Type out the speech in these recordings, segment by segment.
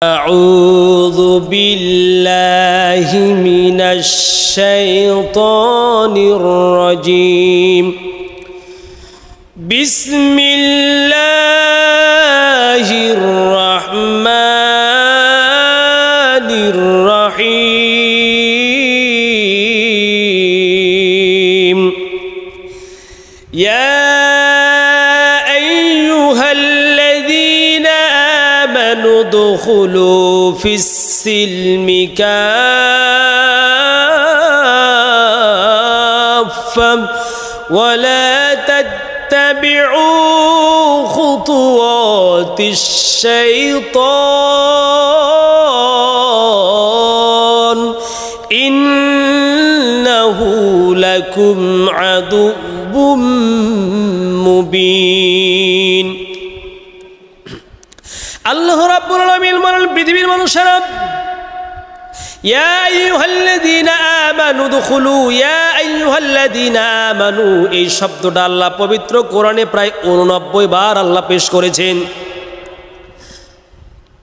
أعوذ بالله من الشيطان الرجيم بسم الله الرحمن الرحيم يا أيها الذين آمنوا ادخلوا في السلم كافة ولا تتبعوا خطوات الشيطان إنه لكم عدو মুবিন। আল্লাহ রাব্বুল আলামিন বলেন, পৃথিবীর মানুষেরা, ইয়া আইয়ুহাল্লাযীনা আমানু দুখুলু, ইয়া আইয়ুহাল্লাযীনা আমানু, এই শব্দটা আল্লাহ পবিত্র কোরআনে প্রায় 89 বার আল্লাহ পেশ করেছেন।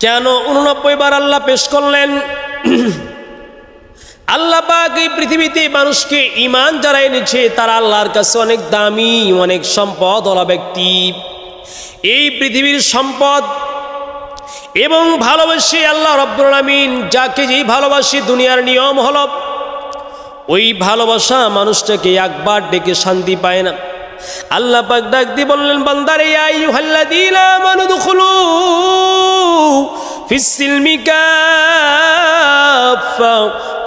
কেন 89 বার আল্লাহ পেশ করলেন? আল্লাহ পাক এই পৃথিবীতে মানুষকে ঈমান যারা এনেছে তারা আল্লাহর কাছে অনেক দামি, অনেক সম্পদওয়ালা ব্যক্তি। এই পৃথিবীর সম্পদ এবং ভালোবাসি আল্লাহ রাব্বুল আলামিন যাকে যেই ভালোবাসি, দুনিয়ার নিয়ম হলো ওই ভালোবাসা মানুষটাকে একবার ডেকে শান্তি পায় না। আল্লাহ পাক ডাক দিয়ে বললেন, বান্দারে, ইয়া আইয়ুহাল্লাযীনা আমানু দুখুলু ফিস সিলমি কাফা।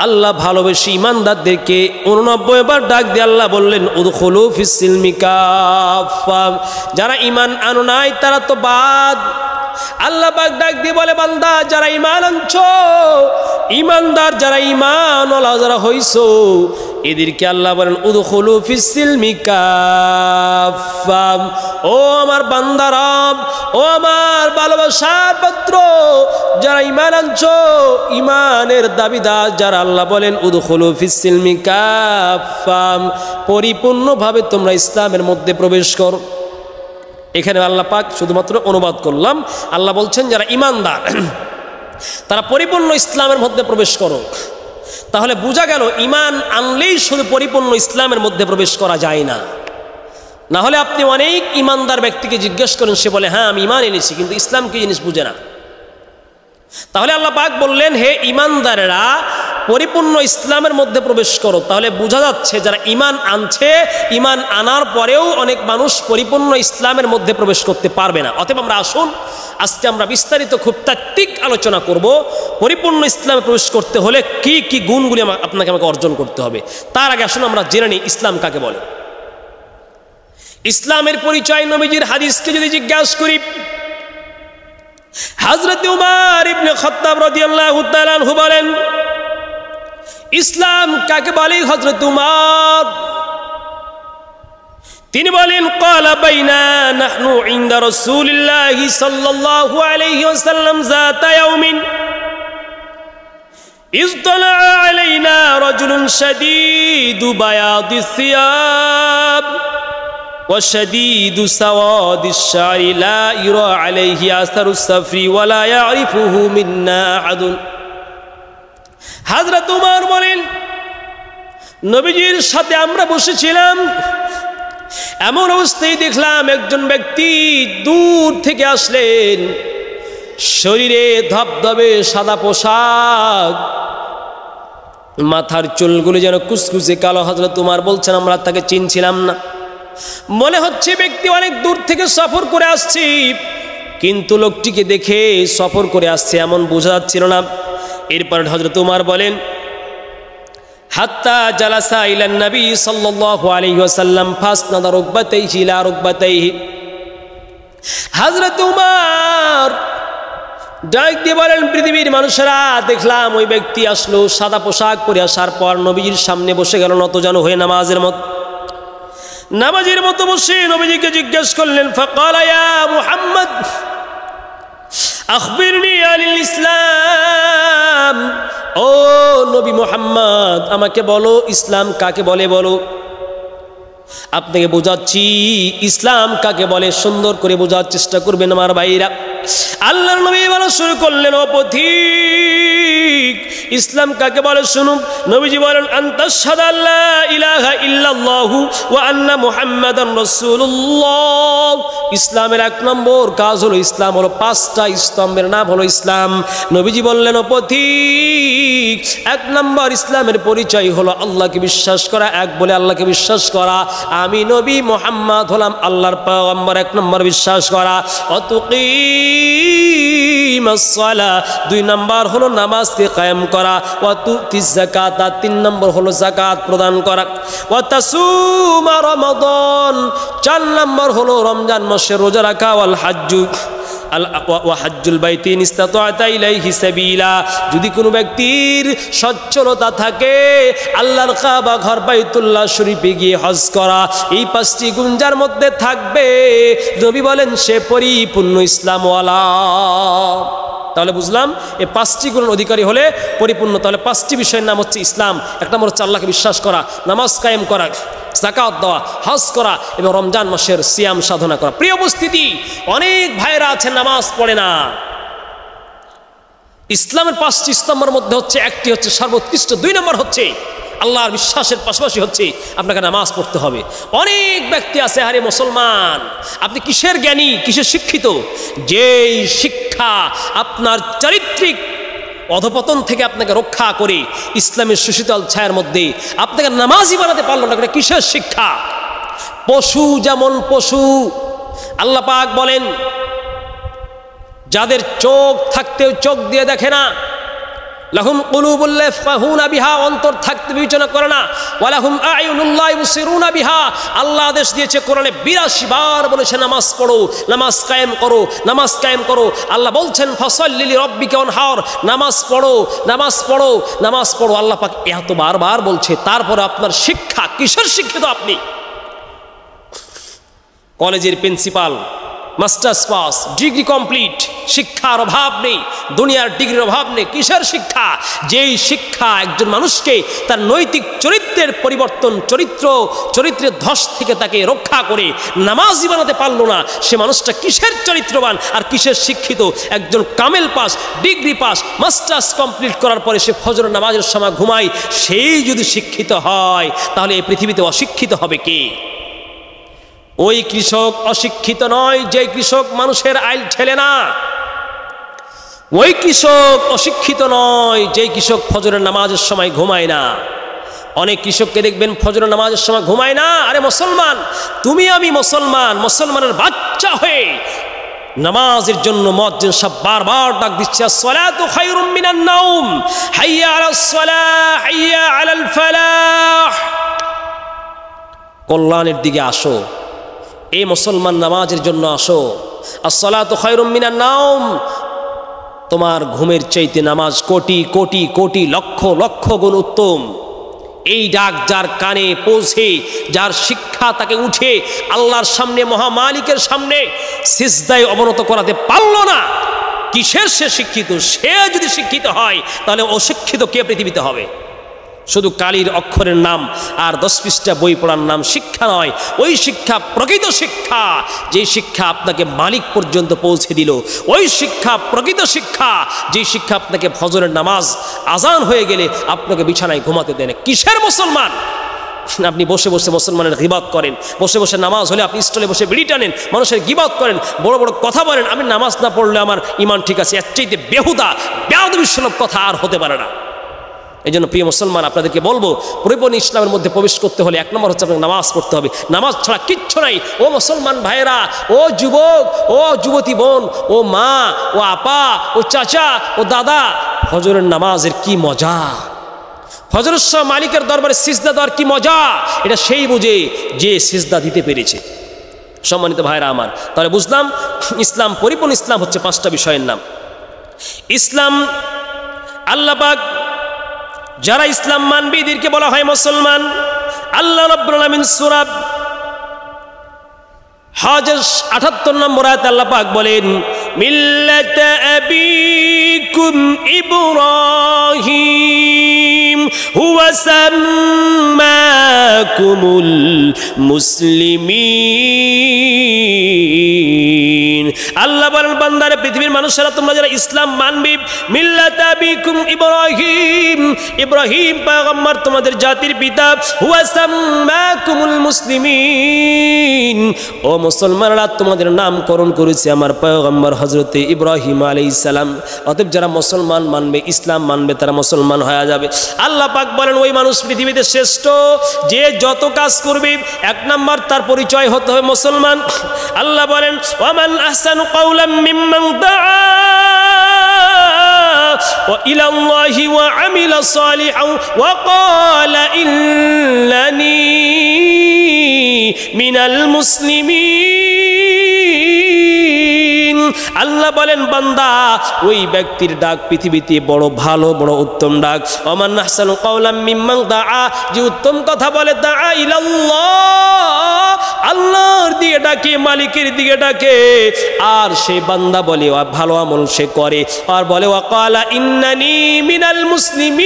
আল্লাহ ভালোবেসে ইমানদারদেরকে 89 বার ডাক দিয়ে আল্লাহ বললেন, উদখুলু ফিস সিলমি কাফা। যারা ঈমান আনো নাই তারা তো বাদ। আল্লাহ পাক ডাক দিয়ে বলে, বান্দা যারা ঈমান আনছো, ঈমানদার যারা, ঈমানওয়ালা যারা হইছো, এদেরকে আল্লাহ বলেন উদখুলু ফিস সিলমি কাফা। ও আমার বান্দারা, ও আমার ভালোবাসার পাত্র, যারা ঈমান আনছো, ঈমানের দাবিদার যারা, আল্লাহ বলেন উদখুলু ফিস সিলমি কাফা, পরিপূর্ণভাবে তোমরা ইসলামের মধ্যে প্রবেশ করো। এখানে আল্লাহ পাক শুধুমাত্র অনুবাদ করলাম। আল্লাহ বলছেন যারা ঈমানদার তারা পরিপূর্ণ ইসলামের মধ্যে প্রবেশ করো। তাহলে বোঝা গেল ঈমান আনলেই শুধু পরিপূর্ণ ইসলামের মধ্যে প্রবেশ করা যায় না। না হলে আপনি অনেক ঈমানদার ব্যক্তিকে জিজ্ঞেস করেন, সে বলে হ্যাঁ আমি ঈমান এনেছি, কিন্তু ইসলাম কি জিনিস বুঝে না। তাহলে আল্লাহ পাক বললেন, হে ঈমানদারেরা, পরিপূর্ণ ইসলামের মধ্যে প্রবেশ করো। তাহলে বোঝা যাচ্ছে যারা ঈমান আনছে, ঈমান আনার পরেও অনেক মানুষ পরিপূর্ণ ইসলামের মধ্যে প্রবেশ করতে পারবে না। অতএব আমরা আসুন, আজকে আমরা বিস্তারিত খুব তাত্ত্বিক আলোচনা করব। পরিপূর্ণ ইসলামে প্রবেশ করতে হলে কি কি গুণগুলি আপনাকে আমাকে অর্জন করতে হবে। তার আগে আসুন আমরা জেনে নিই ইসলাম কাকে বলে। ইসলামের পরিচয় নবীজির হাদিসকে যদি জিজ্ঞাসা করি, হযরত উমর ইবনে খাত্তাব রাদিয়াল্লাহু তাআলা আনহু বলেন, ইসলাম কাকে বলে? হযরত উমর তিনি বলেন, ক্বালা বাইনা নাহনু ইনদা রাসূলিল্লাহি সাল্লাল্লাহু আলাইহি ওয়াসাল্লাম যাতা ইয়াউমিন ইজতালা আলাইনা রাজুলুন শাদীদু বায়াদিস সিয়াব ওয়া শাদীদু সাওয়াদিশ শা'রি লা ইরা আলাইহি আসারুস সাফরি ওয়া লা ইয়ারিফুহু মিন্না আহাদুন। হযরত উমর বলেন, নবীজির সাথে আমরা বসেছিলাম, এমন অবস্থায় দেখলাম একজন ব্যক্তি দূর থেকে আসলেন, শরীরে ধবধবে সাদা পোশাক, মাথার চুলগুলো যেন কুচকুচে কালো। হযরত উমর বলছেন, আমরা তাকে চিনছিলাম না, মনে হচ্ছে ব্যক্তি অনেক দূর থেকে সফর করে আসছে, কিন্তু লোকটিকে দেখে সফর করে আসছে এমন বোঝা যাচ্ছিল না। এরপর হযরত উমর বলেন, হাত্তা জালাসা ইলান নবী সাল্লাল্লাহু আলাইহি ওয়াসাল্লাম ফাসনাদা রুকবাতাইহি ইলা রুকবাতাইহি। হযরত উমর ডাক দিয়ে বলেন, পৃথিবীর মানুষেরা, দেখলাম ওই ব্যক্তি আসলো, সাদা পোশাক পরে আসার পর নবীজির সামনে বসে গেল নতজানু হয়ে, নামাজের মতো বসে নবীজিকে জিজ্ঞেস করলেন, ফাকালা ইয়া মুহাম্মদ আখবিরনি আনিল ইসলাম। ও নবী মুহাম্মদ, আমাকে বলো ইসলাম কাকে বলে বলো। আপনাকে বোঝাচ্ছি ইসলাম কাকে বলে, সুন্দর করে বোঝার চেষ্টা করবেন আমার ভাইরা। আল্লাহর নবী বলা শুরু করলেন, ও পথিক, ইসলাম কাকে বলে শুনুন। নবীজি বলেন, আনতাশহাদু আল্লা ইলাহা ইল্লাল্লাহু ওয়া আন্না মুহাম্মাদান রাসূলুল্লাহ। ইসলামের এক নম্বর কাজ হলো, ইসলাম হলো পাঁচটা স্তম্ভের নাম হলো ইসলাম। নবীজি বললেন, ও পথিক, এক নম্বর ইসলামের পরিচয় হলো আল্লাহকে বিশ্বাস করা, এক বলে আল্লাহকে বিশ্বাস করা, আমি নবী মুহাম্মদ হলাম আল্লাহর পয়গম্বর, এক নম্বর বিশ্বাস করা। ওয়াতুকিমাস সালাহ, দুই নম্বর হলো নামাজকে কায়েম করা। ওয়াতুতিজ যাকাত, তিন নম্বর হলো যাকাত প্রদান করা। ওয়াতাসুমা রমাদান, চার নম্বর হলো রমজান মাসে রোজা রাখা। ওয়াল হাজ্জু হাজ্জুল বাইতি ইন ইসতাতা'তা ইলাইহি সাবিলা, যদি কোনো ব্যক্তির সচ্ছলতা থাকে আল্লাহর কাবা ঘর বাইতুল্লাহ শরীফে গিয়ে হজ করা, এই পাঁচটি গুণ যার মধ্যে থাকবে, নবী বলেন সে পরিপূর্ণ ইসলামওয়ালা। তাহলে বুঝলাম এই পাঁচটি গুণের অধিকারী হলে পরিপূর্ণ। তাহলে পাঁচটি বিষয়ের নাম হচ্ছে ইসলাম। এক নম্বর হচ্ছে আল্লাহকে বিশ্বাস করা, নামাজ কায়েম করা, যাকাত দেওয়া, হজ করা এবং রমজান মাসের সিয়াম সাধনা করা। প্রিয় উপস্থিতি, অনেক ভাইরা আছেন নামাজ পড়ে না। ইসলামের পাঁচটি স্তম্ভের মধ্যে হচ্ছে একটি হচ্ছে সর্বোৎকৃষ্ট, দুই নম্বর হচ্ছে আল্লাহর বিশ্বাসের পাশাপাশি হচ্ছে আপনাকে নামাজ পড়তে হবে। অনেক ব্যক্তি আছে, আরে মুসলমান আপনি কিসের জ্ঞানী, কিসের শিক্ষিত? যেই শিক্ষা আপনার চারিত্রিক অধপতন থেকে আপনাকে রক্ষা করে ইসলামের সুশীতল ছায়ার মধ্যে আপনাকে নামাজি বানাতে পারলো না, কিসের শিক্ষা? পশু যেমন পশু, আল্লাহ পাক বলেন যাদের চোখ থাকতেও চোখ দিয়ে দেখে না, লাহুম কুলুবুল লা ইয়াফকাহুনা বিহা, অন্তর থাকতে বিবেচনা করে না, ওয়া লাহুম আ'য়ুনুল লা ইবসিরুনা বিহা, আল্লাহ আদেশ দিয়েছে কোরআনে 82 বার বলেছে নামাজ পড়ো, নামাজ কায়েম করো, নামাজ কায়েম করো। আল্লাহ বলছেন ফাসাল্লি লিরাব্বিকা ওয়ানহার, নামাজ পড়ো, নামাজ পড়ো, নামাজ পড়ো। আল্লাহ পাক এত বারবার বলছে, তারপরে আপনার শিক্ষা কিসের শিক্ষিত? আপনি কলেজের principal, masters pass, degree complete, শিক্ষার অভাব নেই, দুনিয়ার ডিগ্রির অভাব নেই। কিসের শিক্ষা? যেই শিক্ষা একজন মানুষকে তার নৈতিক চরিত্রের পরিবর্তন, চরিত্রের ধস থেকে তাকে রক্ষা করে নামাজি বানাতে পারলো না, সে মানুষটা কিসের চরিত্রবান আর কিসের শিক্ষিত? একজন কামেল pass, degree pass, masters complete করার পরে সে ফজর নামাজের সময় ঘুমায়, সেই যদি শিক্ষিত হয় তাহলে এই পৃথিবীতে অশিক্ষিত হবে কে? ওই কৃষক অশিক্ষিত নয় যে কৃষক মানুষের আইল ঠেলে না। ওই কৃষক অশিক্ষিত নয় যে কৃষক ফজরের নামাজের সময় ঘুমায় না। অনেক কৃষককে দেখবেন ফজরের নামাজের সময় ঘুমায় না। আরে মুসলমান, তুমি আমি মুসলমান, মুসলমানের বাচ্চা হয়ে নামাজের জন্য মুয়াজ্জিন সাহেব বারবার ডাক দিচ্ছে, আসসালাতু খায়রুম মিনান নাওম, হাইয়া আলাস সালাহ, হাইয়া আলাল ফালাহ, কল্যাণের দিকে আসো, এই মুসলমান নামাজের জন্য আসো। আসসালাতু খায়রুম মিনান নাওম, তোমার ঘুমের চাইতে নামাজ কোটি কোটি কোটি লক্ষ লক্ষ গুণ উত্তম। এই ডাক যার কানে পৌঁছে, যার শিক্ষা তাকে উঠে আল্লাহর সামনে, মহামালিকের সামনে সিজদায় অবনত করাতে পারল না, কিসের সে শিক্ষিত? সে যদি শিক্ষিত হয় তাহলে অশিক্ষিত কে পৃথিবীতে হবে? শুধু কালির অক্ষরের নাম আর 10 পৃষ্ঠা বই পড়ার নাম শিক্ষা নয়। ওই শিক্ষা প্রকৃত শিক্ষা, যে শিক্ষা আপনাকে মালিক পর্যন্ত পৌঁছে দিল। ওই শিক্ষা প্রকৃত শিক্ষা, যে শিক্ষা আপনাকে ফজরের নামাজ আজান হয়ে গেলে আপনাকে বিছানায় ঘুমাতে দেন। কিসের মুসলমান? আপনি বসে বসে মুসলমানের গিবত করেন, বসে বসে নামাজ হলে আপনি স্টলে বসে বিড়ি টানেন, মানুষের গিবত করেন, বড় বড় কথা বলেন, আমি নামাজ না পড়লে আমার ইমান ঠিক আছে। এর চাইতে বেহুদা বেয়াদবিসুলভ কথা আর হতে পারে না। এই জন্য প্রিয় মুসলমান, আপনাদেরকে বলবো, পরিপূর্ণ ইসলামের মধ্যে প্রবেশ করতে হলে এক নম্বর হচ্ছে আপনাকে নামাজ পড়তে হবে। নামাজ ছাড়া কিচ্ছু নাই। ও মুসলমান ভাইয়েরা, ও যুবক, ও যুবতী বোন, ও মা, ও আপা, ও চাচা, ও দাদা, ফজরের নামাজের কি মজা! ফজরের সময় মালিকের দরবারে সিজদা দেওয়ার কি মজা! এটা সেই বুঝে যে সিজদা দিতে পেরেছে। সম্মানিত ভাইয়েরা আমার, তাহলে বুঝলাম ইসলাম, পরিপূর্ণ ইসলাম হচ্ছে 5টা বিষয়ের নাম। ইসলাম, আল্লাহ পাক যারা ইসলাম মানবে এদেরকে বলা হয় মুসলমান। আল্লাহ রাব্বুল আলামিন সূরা হজের 78 নম্বর আয়াতে আল্লাহ পাক বলেন, মিল্লাতা আবিকুম ইব্রাহিম হুয়া সাম্মাকুমুল মুসলিমিন। আল্লাহ বলেন বান্দারে পৃথিবীর মানুষেরা তোমরা যারা ইসলাম মানবি মিল্লাত আবিকুম ইব্রাহিম, ইব্রাহিম পয়গম্বর তোমাদের জাতির পিতা, হুয়া সাম্মাকুমুল মুসলিমিন, ও মুসলমানরা তোমাদের নামকরণ করেছে আমার পয়গম্বর হযরতে ইব্রাহিম আলাইহিস সালাম। অতএব যারা মুসলমান মানবে, ইসলাম মানবে, তারা মুসলমান হয়ে যাবে। আল্লাহ পাক বলেন ওই মানুষ পৃথিবীতে শ্রেষ্ঠ যে যত কাজ করবে, এক নাম্বার তার পরিচয় হতে হবে মুসলমান। আল্লাহ বলেন ওয়ামান আহসানু কাওলাম মিম্মান দাআ ওয়া ইলাল্লাহি ওয়া আমিলা সালিহান ওয়া ক্বালা ইন্নানি মিনাল মুসলিমিন। আল্লাহ বলেন বান্দা ওই ব্যক্তির ডাক পৃথিবীতে বড় ভালো, বড় উত্তম ডাক। ওমান আহসানু কাওলাম মিম্মান দাআ, যে উত্তম কথা বলে, দাআ ইলাল্লাহ, আল্লাহর দিকে ডাকে, মালিকের দিকে ডাকে, আর সেই বান্দা বলে ভালো আমল সে করে, আর বলে ওয়া ক্বালা ইন্নানি মিনাল মুসলিমিন,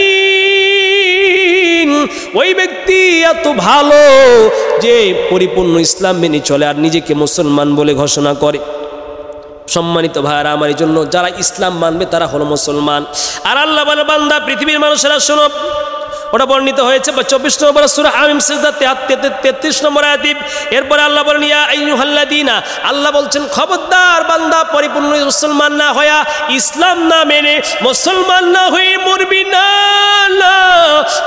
ওই ব্যক্তি এত ভালো যে পরিপূর্ণ ইসলাম মেনে চলে আর নিজেকে মুসলমান বলে ঘোষণা করে। সম্মানিত ভাইরা আমার, এই জন্য যারা ইসলাম মানবে তারা হলো মুসলমান। আর আল্লাহ বলে বান্দা পৃথিবীর মানুষেরা শোনো, ওটা বর্ণিত হয়েছে 24 নম্বর সূরা হামিম সিজদা 33 নম্বর আয়াত। এরপরে আল্লাহ বলেন ইয়া আইয়ুহাল্লাযীনা, আল্লাহ বলছেন খবরদার বান্দা পরিপূর্ণ মুসলমান না হয়ে, ইসলাম না মেনে, মুসলমান না হয়ে মরবি না।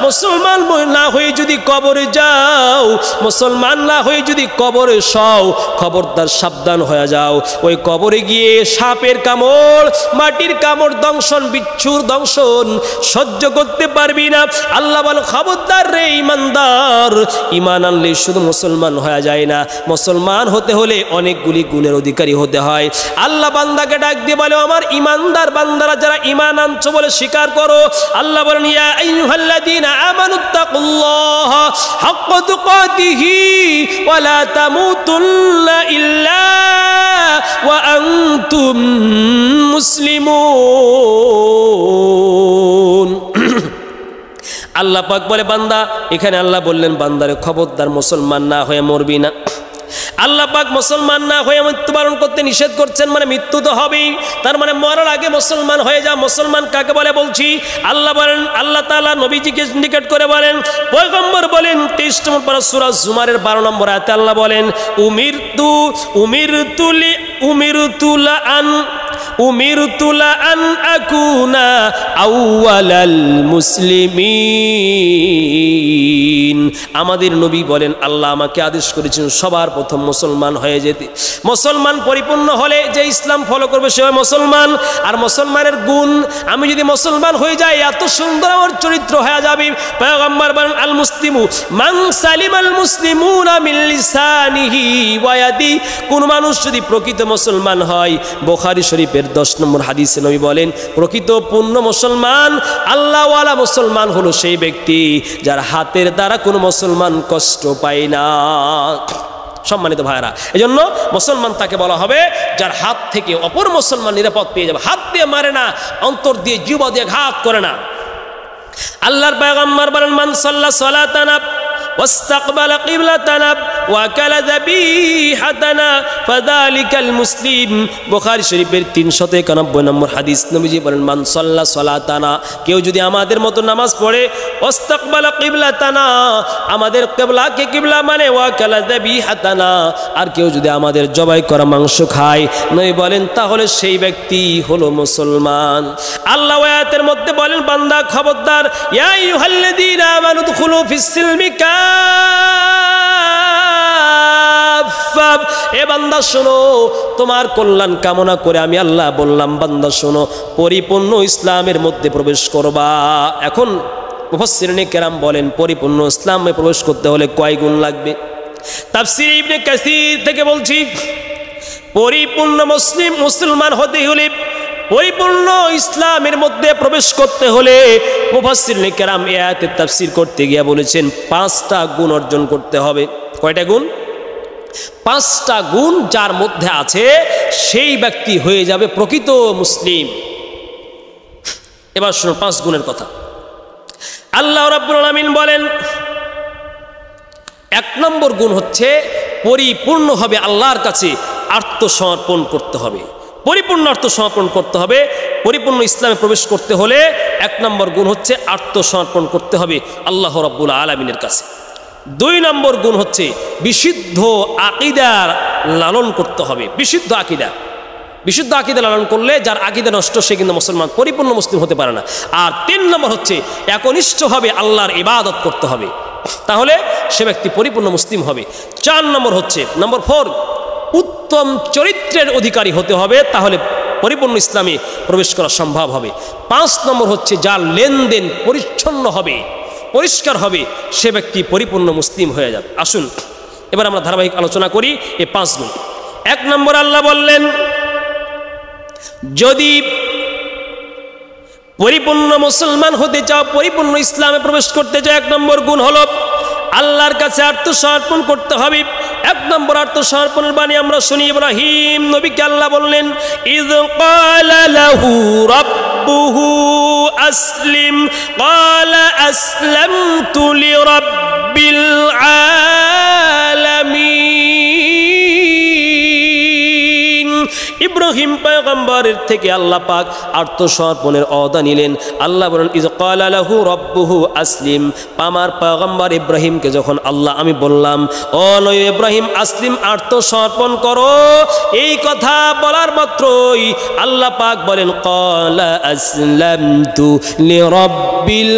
মুসলমান না হয়ে যদি কবরে যাও, মুসলমান না হয়ে যদি কবরে শও, খবরদার সাবধান হয়ে যাও। ওই কবরে গিয়ে সাপের কামড়, মাটির কামড়, দংশন, বিচ্ছুর দংশন সহ্য করতে পারবি না। আল্লাহ বল খবরদার রে ইমানদার, ইমান আনলে শুধু মুসলমান হয়ে যায় না, মুসলমান হতে হলে অনেকগুলি গুণের অধিকারী হতে হয়। আল্লাহ বান্দাকে ডাক দিয়ে বলে আমার ইমানদার বান্দারা যারা ইমান আনছো বলে স্বীকার করো। আল্লাহ বলেন ইয়া আইয়ুহাল্লাযীনা আমানুত্তাকুল্লাহা হাক্কা তুকাতিহি ওয়া লা তামুতুন্না ইল্লা ওয়া আনতুম মুসলিমুন। আল্লাহ পাক বলে বান্দা, এখানে আল্লাহ বললেন বান্দারে খবরদার মুসলমান না হয়ে মরবি না। আল্লাহ পাক মুসলমান না হয়ে মৃত্যুবরণ করতে নিষেধ করছেন, মানে মৃত্যু তো হবেই, তার মানে মরার আগে মুসলমান হয়ে যা। মুসলমান কাকে বলে বলছি, আল্লাহ বলেন, আল্লাহ তাআলা নবীজিকে ইন্ডিকেট করে বলেন, পয়গম্বর বলেন 23 নম্বর পারা সূরা জুমারের 12 নম্বর আয়াতে আল্লাহ বলেন উমিরতু লা আন আকুনা আউয়ালাল মুসলিমিন। আমাদের নবী বলেন আল্লাহ আমাকে আদেশ করেছেন সবার প্রথম মুসলমান হয়ে যেতে। মুসলমান পরিপূর্ণ হলে যে ইসলাম ফলো করবে সে মুসলমান। আর মুসলমানের গুণ, আমি যদি মুসলমান হয়ে যাই এত সুন্দর আমার চরিত্র হয়ে যাবে। পয়গম্বর বলেন আল মুসলিমু মান সালিমাল মুসলিমুনা মিন লিসানিহি ওয়া ইয়াদি, কোন মানুষ যদি প্রকৃত মুসলমান হয়, বুখারী শরীফের 10 নম্বর হাদিসে নবী বলেন প্রকৃত পূর্ণ মুসলমান, আল্লাহওয়ালা মুসলমান হলো সেই ব্যক্তি যার হাতের দ্বারা কোনো মুসলমান কষ্ট পায় না। সম্মানিত ভাইরা, এজন্য মুসলমান তাকে বলা হবে যার হাত থেকে অপর মুসলমান নিরাপদ পেয়ে যাবে। হাত দিয়ে মারে না, অন্তর দিয়ে, জিহ্বা দিয়ে ঘাত করে না। আল্লাহর পয়গম্বর বলেন মান সাল্লা সালাতানা واستقبل قبلتنا وكل ذبيحتنا فذلك المسلم। বুখারী শরীফের 391 নম্বর হাদিস নবীজি বলেন মান সাল্লা সালাতানা, কেউ যদি আমাদের মতো নামাজ পড়ে, ওয়াস্তাকবালা কিবলাতানা, আমাদের কিবলাকে কিবলা মানে, ওয়াকালা যাবিহাতানা, আর কেউ যদি আমাদের জবাই করা মাংস খায়, নবী বলেন তাহলে সেই ব্যক্তি হলো মুসলমান। আল্লাহ আয়াতের মধ্যে বলেন বান্দা খবরদার, ইয়া আইয়ুহাল্লাযীনা আমানু দুখুলু ফিস সিলমি কাফা, এ বান্দা শোনো, তোমার কল্যাণ কামনা করে আমি আল্লাহ বললাম বান্দা শোনো, পরিপূর্ণ ইসলামের মধ্যে প্রবেশ করবা। এখন মুফাসসিরিনে কেরাম বলেন পরিপূর্ণ ইসলামে প্রবেশ করতে হলে কয় গুণ লাগবে। তাফসীর ইবনে কাসীর থেকে বলছি, পরিপূর্ণ মুসলমান হতে হলে, পরিপূর্ণ ইসলামের মধ্যে প্রবেশ করতে হলে মুফাসসিরিনে কেরাম এই আয়াতের তাফসীর করতে গিয়ে বলেছেন 5টা গুণ অর্জন করতে হবে। কয়টা গুণ? 5টা গুণ যার মধ্যে আছে সেই ব্যক্তি হয়ে যাবে প্রকৃত মুসলিম। এবার শুনুন 5 গুণের কথা। আল্লাহ রাব্বুল আলামিন বলেন 1 নম্বর গুণ হচ্ছে পরিপূর্ণ হবে আল্লাহর কাছে আত্মসমর্পণ করতে হবে। পরিপূর্ণ আত্মসমর্পণ করতে হবে। পরিপূর্ণ ইসলামে প্রবেশ করতে হলে 1 নম্বর গুণ হচ্ছে আত্মসমর্পণ করতে হবে আল্লাহ রাব্বুল আলামিনের কাছে। 2 নম্বর গুণ হচ্ছে বিশুদ্ধ আকীদার লালন করতে হবে। বিশুদ্ধ আকীদা লালন করলে যার আকীদা নষ্ট সে কিন্তু মুসলমান পরিপূর্ণ মুসলিম হতে পারে না। আর 3 নম্বর হচ্ছে একনিষ্ঠভাবে আল্লাহর ইবাদত করতে হবে, তাহলে সে ব্যক্তি পরিপূর্ণ মুসলিম হবে। 4 নম্বর হচ্ছে নম্বর 4 উত্তম চরিত্রের অধিকারী হতে হবে, তাহলে পরিপূর্ণ ইসলামে প্রবেশ করা সম্ভব হবে। 5 নম্বর হচ্ছে যার লেনদেন পরিচ্ছন্ন হবে, পরিষ্কার হবে, সে ব্যক্তি পরিপূর্ণ মুসলিম হয়ে যাবে। আসুন এবার আমরা ধারাবাহিক আলোচনা করি এই 5 গুণ। 1 নম্বর আল্লাহ বললেন যদি পরিপূর্ণ মুসলমান হতে চাও, পরিপূর্ণ ইসলামে প্রবেশ করতে চাও, 1 নম্বর গুণ হলো আল্লাহর কাছে আত্মসমর্পণ করতে হবে। 1 নম্বর আত্মসমর্পণের বাণী আমরা শুনি ইব্রাহিম নবীকে আল্লাহ বললেন ইয ক্বালা লাহু রাব্বুহু আসলিম ক্বালা আসলামতু লিরাব্বিল আলামিন। ইব্রাহিম পয়গম্বরের থেকে আল্লাহ পাক আত্মসমর্পণের ওয়াদা নিলেন। আল্লাহ বলেন ইয ক্বালা লাহু রাব্বুহু আসলিম, আমার পয়গম্বর ইব্রাহিমকে যখন আল্লাহ আমি বললাম ও নবী ইব্রাহিম আসলিম আত্মসমর্পণ করো, এই কথা বলার মাত্রই আল্লাহ পাক বলেন ক্বালা আসলামতু লিরাব্বিল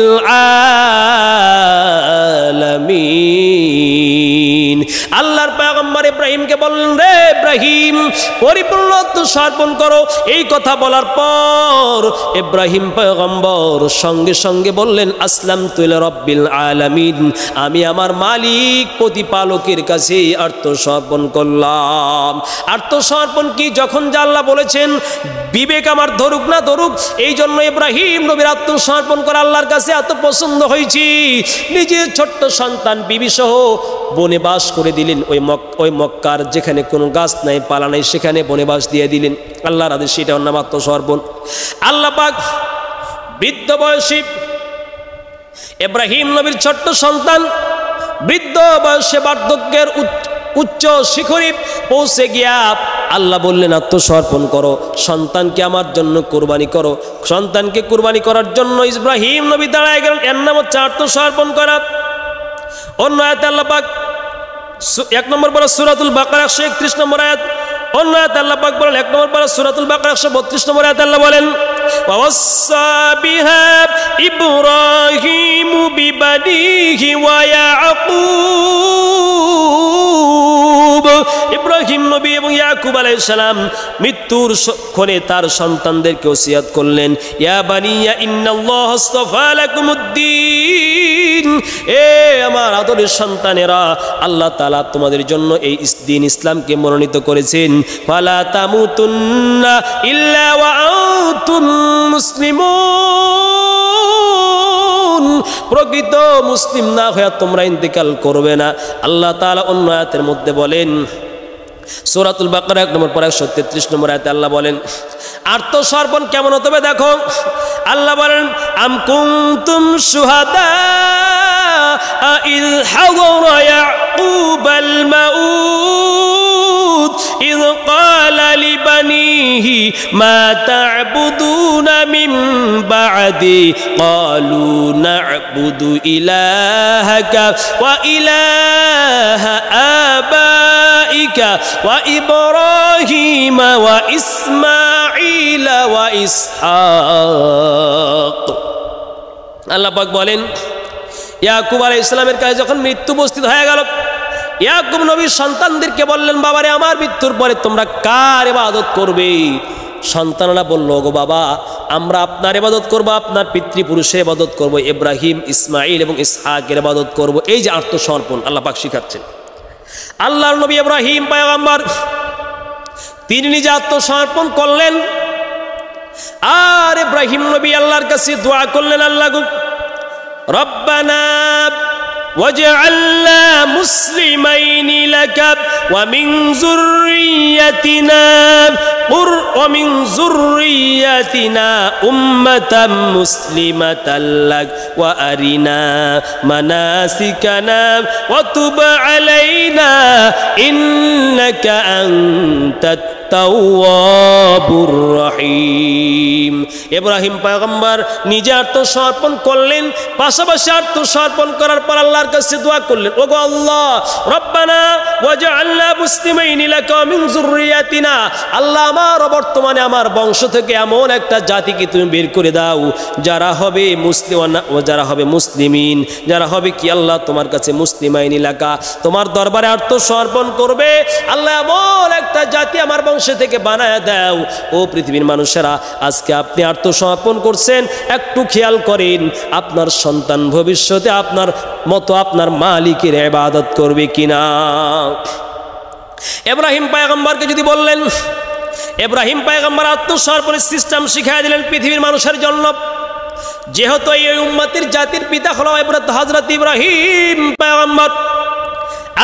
আলামিন। আল্লাহর পয়গম্বর ইব্রাহিমকে বললেন রে ইব্রাহিম পরিপূর্ণ আত্মসমর্পণ করো। এই কথা বলার পর ইব্রাহিম পয়গম্বর সঙ্গে সঙ্গে বললেন আসলামতু লিরাব্বিল আলামিন, আমি আমার মালিক প্রতিপালকের কাছে আত্মসমর্পণ করলাম। আত্মসমর্পণ কি যখন যা আল্লাহ বলেছেন বিবেক আমার ধরুক না ধরুক, এই জন্য ইব্রাহিম নবীর আত্মসমর্পণ করা আল্লাহর কাছে এত পছন্দ হয়েছে, নিজের ছোট্ট সন্তান বিবি সহ বনে বাস করে দিলেন। ওই মক্কার যেখানে কোনো গাছ নাই পালা নাই সেখানে বনে বাস দিয়ে দিলেন আল্লাহর আদেশে। এটা নাম আত্মসমর্পণ। আল্লাহ পাক বৃদ্ধ বয়সী ইব্রাহিম নবীর ছোট্ট সন্তান বৃদ্ধ বয়সে বার্ধক্যের উচ্চ শিখরে পৌঁছে গিয়া আল্লাহ বললেন আত্মসমর্পণ করো, সন্তানকে আমার জন্য কুরবানি করো। সন্তানকে কুরবানি করার জন্য ইব্রাহিম নবী দাঁড়ায় গেলেন। এর নাম হচ্ছে আত্মসমর্পণ করা। অন্য আয়াতে আল্লাহ পাক 1 নম্বর পারা সূরাতুল বাকারা 131 নম্বর আয়াত, অন্য আয়াতে আল্লাহ পাক বলেন 1 নম্বর পারা সূরাতুল বাকারা 132 নম্বর আয়াতে আল্লাহ বলেন ওয়াসাা বিহা ইব্রাহিমু বিবানিহি ওয়া ইয়াকুব। ইব্রাহিম নবী এবং ইয়াকুব আলাইহিস সালাম মৃত্যুর ক্ষণে তার সন্তানদেরকে ওসিয়ত করলেন ইয়া বানিয়া ইন্নাল্লাহা আসতাফা লাকুমুদ্দিন, এ আমার আদরের সন্তানেরা আল্লাহ তাআলা তোমাদের জন্য এই দিন ইসলামকে মনোনীত করেছেন। ফালা তামুতুন্না ইল্লা ওয়া আনতুম মুসলিমুন, প্রকৃত মুসলিম না হয়ে তোমরা ইন্তেকাল করবে না। আল্লাহ তাআলা অন্য আয়াতের মধ্যে বলেন সূরাতুল বাকারা 1 নম্বর পারা 133 নম্বর আয়াতে আল্লাহ বলেন আত্মসমর্পণ কেমন হতে হবে দেখো। আল্লাহ বলেন আম কুনতুম শুহাদা ইয হাদরা ইয়াকুবাল মাউত ইয ক্বালা লিবানিহি মা তা'বুদুনা মিন বা'দি ক্বালু না'বুদু ইলাহাকা ওয়া ইলাহা আবাইকা ওয়া ইব্রাহিমা ওয়া ইসমাঈলা ওয়া ইসহাক। আল্লাহ পাক বলেন ইয়াকুব আলাইহিস সালামের কাছে যখন মৃত্যু উপস্থিত হয়ে গেল, ইয়াকুব নবীর সন্তানদেরকে বললেন বাবারে আমার মৃত্যুর পরে তোমরা কার ইবাদত করবে? সন্তানরা বলল গো বাবা আমরা আপনার ইবাদত করব, আপনার পিতৃপুরুষের ইবাদত করব, ইব্রাহিম ইসমাঈল এবং ইসহাকের ইবাদত করব। এই যে আত্মসমর্পণ আল্লাহ পাক শিখাচ্ছেন। আল্লাহর নবী ইব্রাহিম পয়গম্বর তিনি নিজে আত্মসমর্পণ করলেন আর ইব্রাহিম নবী আল্লাহর কাছে দোয়া করলেন আল্লাহ গো রব্বানা ওয়াজআলনা মুসলিমাইনি লাকা ওয়া মিন যুররিয়াতিনা উম্মাতাম মুসলিমাতাল লাক ওয়া আরিনা মানাসিকানা ওয়া তুব আলাইনা ইন্নাকা আনতাত তাওয়াবুর রহিম। ইব্রাহিম পয়গম্বর নিজে আত্মসমর্পণ করলেন, পাশাপাশি আত্মসমর্পণ করার পর আল্লাহর কাছে দোয়া করলেন, ওগো আল্লাহ, রব্বানা ওয়াজআলনা মুসলিমাইনি লাকা মিন যুররিয়াতিনা, আল্লাহ আমার বর্তমানে আমার বংশ থেকে এমন একটা জাতিকে তুমি বের করে দাও যারা হবে মুসলিমিন, যারা হবে কি আল্লাহ তোমার কাছে মুসলিমাইনি লাকা, তোমার দরবারে আত্মসমর্পণ করবে। আল্লাহ এমন একটা জাতি আমার বংশ থেকে বানায় দাও। ও পৃথিবীর মানুষেরা, আজকে আপনি আত্মসমর্পণ করছেন, একটু খেয়াল করেন আপনার সন্তান ভবিষ্যতে আপনার মতো আপনার মালিকের ইবাদত করবে কিনা। ইব্রাহিম পয়গম্বরকে যদি বললেন, ইব্রাহিম পয়গম্বর আত্মসমর্পণের সিস্টেম শিখিয়ে দিলেন পৃথিবীর মানুষের জন্য। যেহেতু এই উম্মতের জাতির পিতা হলো হযরত ইব্রাহিম পয়গম্বর,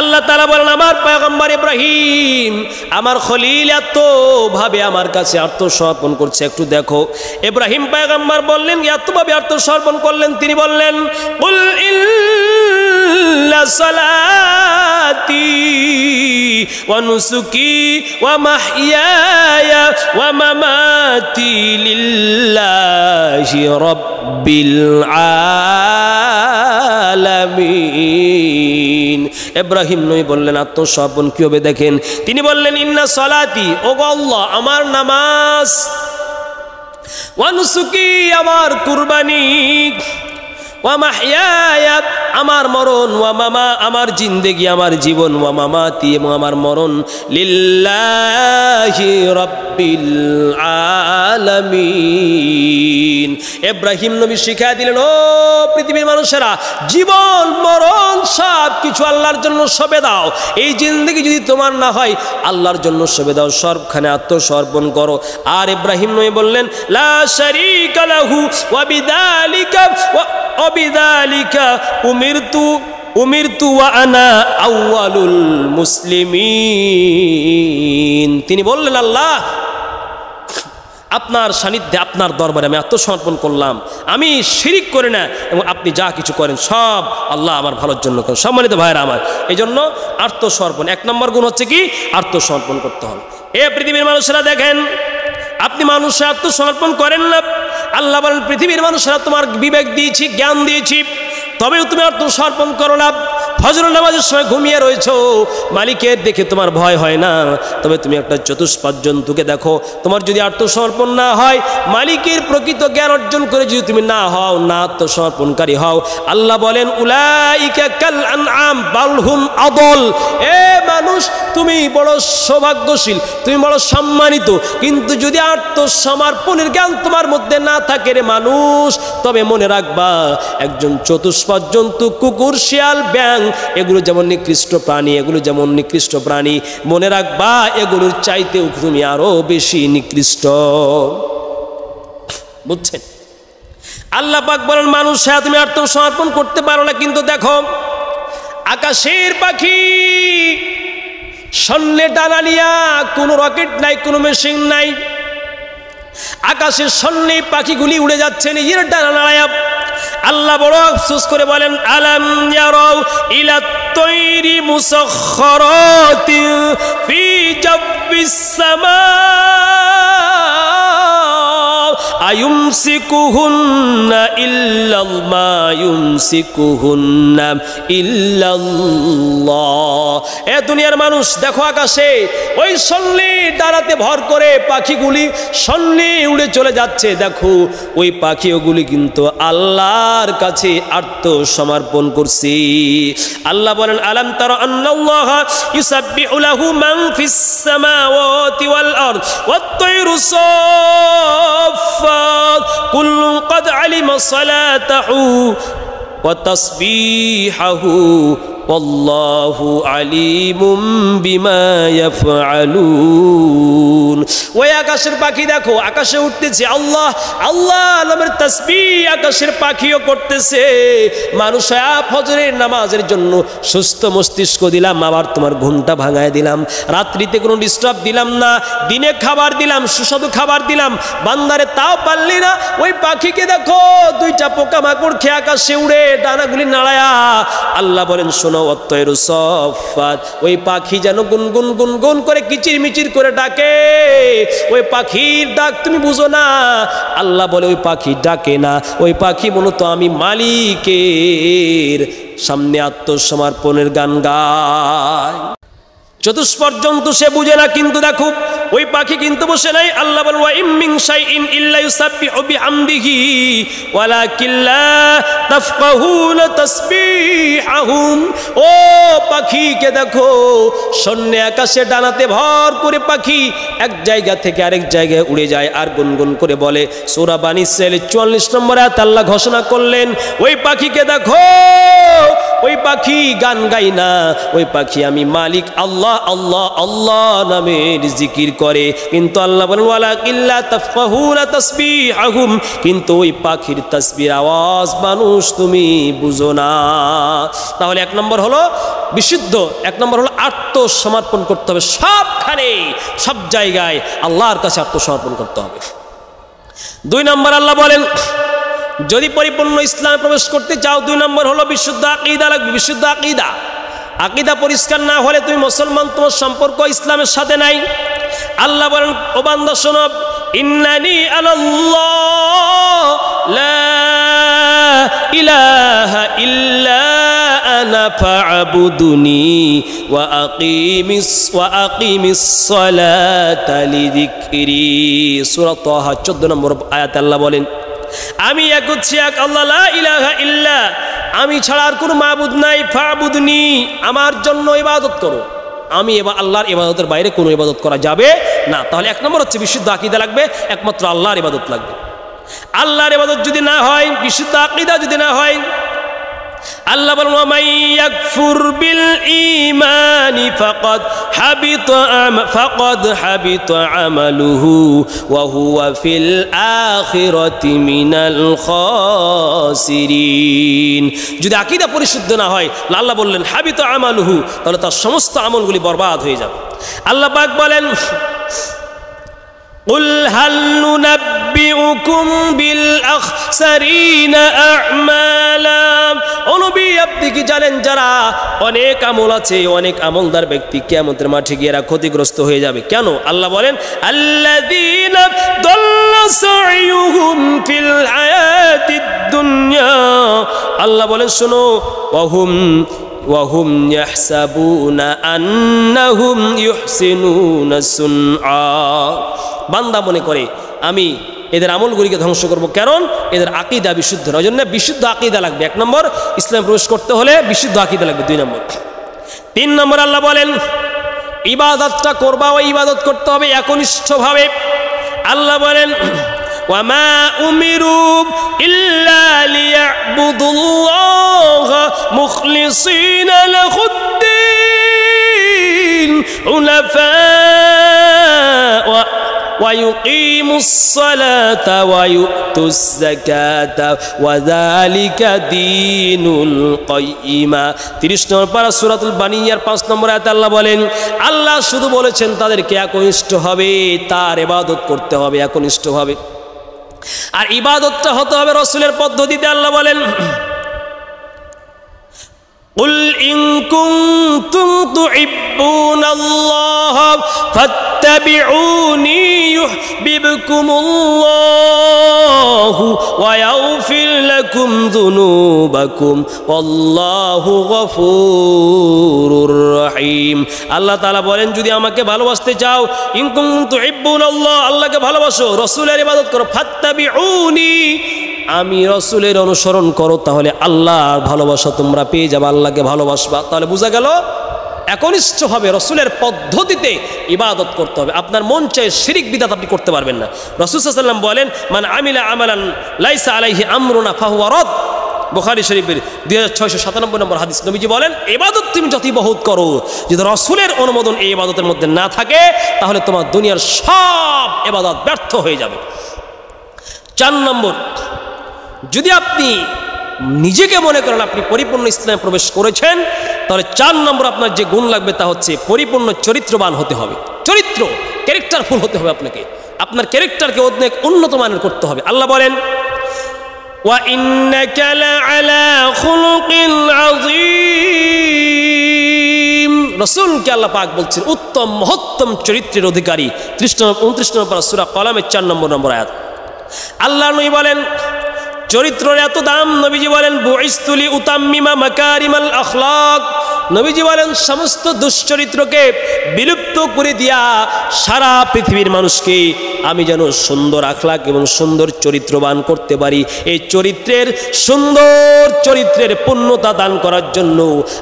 আল্লাহ তাআলা বলেন আমার পয়গম্বর ইব্রাহিম আমার খলিল এত ভাবে আমার কাছে আত্মসমর্পণ করছে, একটু দেখো। ইব্রাহিম পয়গম্বর বললেন, এত ভাবে আত্মসমর্পণ করলেন, তিনি বললেন, কুল ইন্না সালাতি ওয়া নুসুকি ওয়া মাহইয়ায়া ওয়া মামাতি লিল্লাহি রাব্বিল আলামিন। ইব্রাহিম নবী বললেন আত্মসমর্পণ কি হবে দেখেন, তিনি বললেন ইন্না সালাতি, ওগো আল্লাহ আমার নামাজ, ওয়া নুসুকি আমার কুরবানি, ওয়া মাহইয়ায়া আমার মরণ, ওয়া মামা আমার জিন্দেগি আমার জীবন, ওয়া মামাতি এবং আমার মরণ, লিল্লাহি রাব্বিল আলামিন। ইব্রাহিম নবী শিখিয়ে দিলেন, ও পৃথিবীর মানুষেরা, জীবন মরণ সব কিছু আল্লাহর জন্য সঁপে দাও। এই জিন্দেগি যদি তোমার না হয় আল্লাহর জন্য সঁপে দাও, সবখানে আত্মসমর্পণ করো। আর ইব্রাহিম নবী বললেন, লা শারীকা লাহু ওয়া বিযালিকা উমিরতু ওয়া আনা আউয়ালুল মুসলিমিন। তিনি বললেন, আল্লাহ আপনার সান্নিধ্যে আপনার দরবারে আমি আত্মসমর্পণ করলাম, আমি শিরিক করি না এবং আপনি যা কিছু করেন সব আল্লাহ আমার ভালোর জন্য করেন। সম্মানিত ভাইরা আমার, এই জন্য আত্মসমর্পণ এক নম্বর গুণ হচ্ছে কি, আত্মসমর্পণ করতে হবে। এ পৃথিবীর মানুষেরা দেখেন, আপনি মানুষে আত্মসমর্পণ করেন না, আল্লাহ বলেন পৃথিবীর মানুষেরা তোমার বিবেক দিয়েছি, জ্ঞান দিয়েছি, তবেও তুমি আত্মসমর্পণ করো না। ফজর নামাজের সময় ঘুমিয়ে রয়েছো, মালিকের দেখে তোমার ভয় হয় না, তবে তুমি একটা চতুষ্পাদ জন্তুকে দেখো। তোমার যদি আত্মসমর্পণ না হয়, মালিকের প্রকৃত জ্ঞান অর্জন করে যদি তুমি না হও, না আত্মসমর্পণকারী হও, আল্লাহ বলেন উলাইকা কাল আনআম বাল হুম আদল। এ মানুষ, তুমি বড় সৌভাগ্যশীল, তুমি বড় সম্মানিত, কিন্তু যদি আত্মসমর্পণের জ্ঞান তোমার মধ্যে না থাকে রে মানুষ, তবে মনে রাখবা একজন চতুষ্পাদ জন্তু, কুকুর, শিয়াল, ব্যাং, এগুলো যেমন নিকৃষ্ট প্রাণী, এগুলো যেমন নিকৃষ্ট প্রাণী, মনে রাখবা এগুলোর চাইতেও তুমি আরো বেশি নিকৃষ্ট। বুঝছেন? আল্লাহ পাক বলেন মানুষ হ্যাঁ তুমি আত্মসমর্পণ করতে পারো না, কিন্তু দেখো আকাশের পাখি, শূন্যে ডানা নিয়া, কোনো রকেট নাই, কোনো মেশিন নাই, আকাশের শূন্যে পাখিগুলি উড়ে যাচ্ছে নিজের ডানা নাড়ায়া। আল্লাহ বড় আফসোস করে বলেন, আলাম ইয়ারাউ ইলা তায়রি মুসাখখারাতিন ফি জাব্বিস সামা আয়ুমসিকুহুন্না ইল্লাল্লাহ ইউমসিকুহুন্না ইল্লাল্লাহ। এ দুনিয়ার মানুষ দেখো, আকাশে ওই সন্নি ডানাতে ভর করে পাখিগুলি সন্নি উড়ে চলে যাচ্ছে, দেখো ওই পাখিগুলি কিন্তু আল্লাহর কাছে আত্মসমর্পণ করছে। আল্লাহ বলেন, আলাম তারা আন্নাল্লাহা ইউসাব্বিহু লাহু মান ফিস সামাওয়াতি ওয়াল আরদ ওয়াত তায়রু সাফফাত কুল্লুন ক্বাদ আলিমা সালাতাহু ওয়া তাসবিহাহু ওয়াল্লাহু আলিমুম বিমা ইয়াফআলুন। ওই আকাশের পাখি দেখো, আকাশে উঠতেছে, আল্লাহ আল্লাহ নামের তাসবিহ আকাশের পাখিও করতেছে। মানুষ ফজরের নামাজের জন্য সুস্থ মস্তিষ্ক দিলাম, আবার তোমার ঘুমটা ভাঙায় দিলাম, রাত্রিতে কোনো ডিস্টার্ব দিলাম না, দিনে খাবার দিলাম, সুস্বাদু খাবার দিলাম, বান্দারে তাও পারলি না। ওই পাখিকে দেখো দুইটা পোকামাকড় খেয়ে আকাশে উড়ে ডানাগুলি নাড়ায়া। আল্লাহ বলেন শোনো শোনো, ওয়াত-তায়রু সাফফাত, ওই পাখি যেন গুনগুন গুনগুন করে কিচিরমিচির করে ডাকে। ওই পাখির ডাক তুমি বুঝো না। আল্লাহ বলে ওই পাখি ডাকে না, ওই পাখি মূলত আমি মালিকের সামনে আত্মসমর্পণের গান গায়। চতুষ্পর্যন্ত সে বুঝে না, কিন্তু দেখো ওই পাখি কিন্তু বসে নাই। আল্লাহ বলেন ওয়া ইম মিন শাইইন ইল্লা ইউসাব্বিহু বিহামদিহি ওয়ালাকিন লা তাফকাহুনা তাসবিহাহুম। ও পাখিকে দেখো, শূন্য আকাশে ডানাতে ভর করে পাখি এক জায়গা থেকে আরেক জায়গায় উড়ে যায় আর গুনগুন করে বলে। সূরা বানী ইসরাঈল 44 নম্বর আয়াত আল্লাহ ঘোষণা করলেন, ওই পাখিকে দেখো, ওই পাখি গান গাই না, ওই পাখি আমি মালিক আল্লাহ আল্লাহ আল্লাহ নামের জিকির করে। কিন্তু আল্লাহ বলেন ওয়ালাকিন লা তাফকাহুনা তাসবিহাহুম, কিন্তু ওই পাখির তাসবির আওয়াজ মানুষ তুমি বুঝো না। তাহলে এক নম্বর হলো বিশুদ্ধ, এক নম্বর হলো আত্মসমর্পণ করতে হবে। সবখানে সব জায়গায় আল্লাহর কাছে আত্মসমর্পণ করতে হবে। দুই নম্বর আল্লাহ বলেন যদি পরিপূর্ণ ইসলামে প্রবেশ করতে চাও, দুই নম্বর হলো বিশুদ্ধ আকীদা লাগবে। বিশুদ্ধ আকীদা, আকীদা পরিষ্কার না হলে তুমি মুসলমান, তোমার সম্পর্ক ইসলামের সাথে নাই। আল্লাহ বলেন ও বান্দা শোনো, ইন্নানি আনাল্লাহ লা ইলাহা ইল্লা আনা ফা'বুদুনি ওয়া আকিমিস সালাতা লিযিকরি। সূরা তাহা 14 নম্বর আয়াতে আল্লাহ বলেন আমি এক হচ্ছি এক আল্লাহ, লা ইলাহা ইল্লা, আমি ছাড়া আর কোনো মাবুদ নাই, ফা'বুদনি, আমার জন্য ইবাদত করো। আমি এবার আল্লাহর ইবাদতের বাইরে কোনো ইবাদত করা যাবে না। তাহলে এক নম্বর হচ্ছে বিশুদ্ধ আকীদা লাগবে, একমাত্র আল্লাহর ইবাদত লাগবে। আল্লাহর ইবাদত যদি না হয়, বিশুদ্ধ আকীদা যদি না হয়, আল্লাহ বলেন ওয়া মান ইয়াকফুর বিল ঈমানি ফাকাদ হাবিতা আমালুহু ওয়া হুয়া ফিল আখিরাতি মিনাল খাসিরিন। যদি আকীদা পরিশুদ্ধ না হয়, আল্লাহ বললেন হাবিতা আমালুহু, তাহলে তার সমস্ত আমলগুলি বরবাদ হয়ে যাবে। আল্লাহ পাক বলেন قل هل ننبئكم بالأخسرين أعمالا। ও নবী আপনি কি জানেন যারা অনেক আমল আছে, অনেক আমলদার ব্যক্তি কিয়ামতের মাঠে গিয়ে এরা ক্ষতিগ্রস্ত হয়ে যাবে। কেন? আল্লাহ বলেন আল্লাযীনা দাল্লা সাইয়ুহুম ফিল হায়াতিদ দুনিয়া। আল্লাহ বলেন শোনো, ওয়াহুম ইয়াহসাবুনা আন্নাহুম ইউহসিনুনা সুনআ। বান্দা মনে করে আমি এদের আমলগুলিকে ধ্বংস করব, কারণ এদের আকীদা বিশুদ্ধ নয়। জন্য বিশুদ্ধ আকীদা লাগবে। এক নম্বর, ইসলামে প্রবেশ করতে হলে বিশুদ্ধ আকীদা লাগবে। দুই নম্বর, তিন নম্বর আল্লাহ বলেন ইবাদতটা করবা, ওই ইবাদত করতে হবে একনিষ্ঠভাবে। আল্লাহ বলেন ওয়ামা উমিরু ইল্লা লিয়াবুদুল্লাহা মুখলিসিনা লাহুদ্দিন হুনাফা ويقيموا الصلاة ويؤتوا الزكاة وذلك دين القيمة। 30 নম্বর পারা সূরাতুল বানিয়ার 5 নম্বর আয়াতে আল্লাহ বলেন আল্লাহ শুধু বলেছেন তাদেরকে একনিষ্ঠ হবে, তার ইবাদত করতে হবে একনিষ্ঠভাবে। আর ইবাদতটা হতে হবে রাসূলের পদ্ধতিতে। আল্লাহ বলেন قل إن كنتم تحبون الله فاتبعوني يحببكم الله ويغفر لكم ذنوبكم والله غفور رحيم। আল্লাহ তাআলা বলেন যদি আমাকে ভালোবাসতে চাও, ইন কুনতুম তুহিব্বুন আল্লাহ, আল্লাহকে ভালোবাসো, রাসূলের ইবাদত করো, ফাত্তাবিউনি, আমি রাসূলের অনুসরণ করো, তাহলে আল্লাহর ভালোবাসা তোমরা পেয়ে যাবে, আল্লাহকে ভালোবাসবা। তাহলে বোঝা গেল একনিষ্ঠভাবে রাসূলের পদ্ধতিতে ইবাদত করতে হবে। আপনার মন চায় শিরিক বিদআত আপনি করতে পারবেন না। রাসূল সাল্লাল্লাহু আলাইহি ওয়াসাল্লাম বলেন মান আমিলা আমালান লাইসা আলাইহি আমরুনা ফাহুয়া রাদ। বুখারী শরীফের 2697 নম্বর হাদিস। নবীজি বলেন ইবাদত তুমি যতই বহুত করো, যদি রাসূলের অনুমোদন এই ইবাদতের মধ্যে না থাকে, তাহলে তোমার দুনিয়ার সব ইবাদত ব্যর্থ হয়ে যাবে। 4 নম্বর, যদি আপনি নিজেকে মনে করেন আপনি পরিপূর্ণ ইসলামে প্রবেশ করেছেন, তাহলে 4 নম্বর আপনার যে গুণ লাগবে তা হচ্ছে পরিপূর্ণ চরিত্রবান হতে হবে। চরিত্র, ক্যারেক্টারফুল হতে হবে আপনাকে, আপনার ক্যারেক্টারকে অনেক উন্নত মানের করতে হবে। আল্লাহ বলেন ওয়া ইন্নাকা লাআলা খুলুকিন আযীম। রাসূলকে আল্লাহ পাক বলছেন উত্তম মহত্তম চরিত্রের অধিকারী। 29 নম্বর সূরা কলামের 4 নম্বর আয়াত। আল্লাহ নবী বলেন চরিত্রের এত দাম। নবীজি বলেন বুইসতু লি উতাম্মিমা মাকারিমাল আখলাক। নবীজি বলেন সমস্ত দুশ্চরিত্রকে বিলুপ্ত করে দিয়া সারা পৃথিবীর মানুষকে আমি যেন সুন্দর আখলাক এবং সুন্দর চরিত্রবান করতে পারি। এই চরিত্রের সুন্দর চরিত্রের পূর্ণতা দান করার জন্য